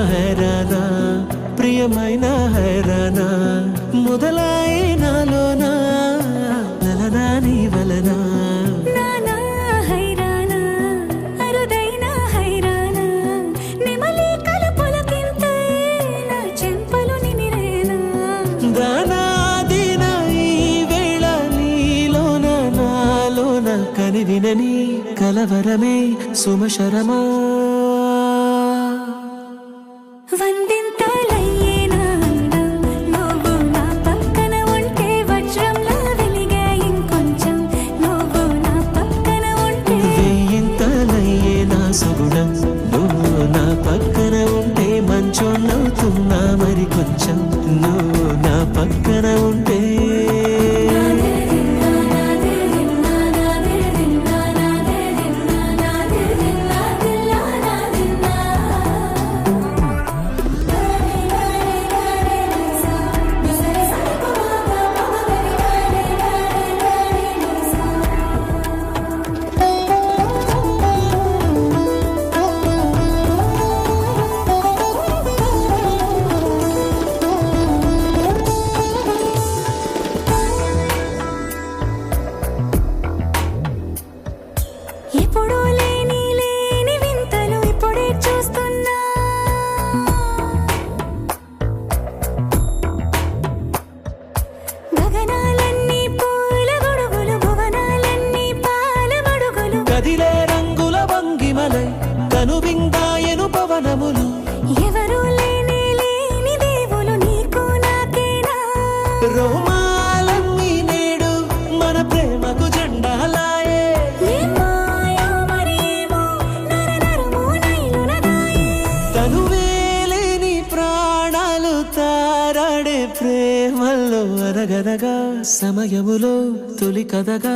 హైరానా ప్రియమైన హైరానా మొదలై నాలోనా లలనా నీ వలనా కనివినని కలవరమే సుమశరమా సుగుణం నువ్వు నా పక్కన ఉంటే మంచోన్నవుతున్నా మరి కొంచెం నువ్వు నా పక్కన ఉంటే ఎప్పుడూ లేని వింతలు ఇప్పుడే చూస్తున్నా గగనాలన్నీ పూల గొడుగులు భువనాలన్నీ పాల మడుగులు కదిలే రంగుల భంగిమలై కనువిందాయను పవనములు ఎవరూ లేని దేవులు నీకు నాకేనా రోమాలన్నీ నేడు మన ప్రేమకు జెండాలాయే ప్రేమల్లో అరగనగా సమయములో తొలి కథగా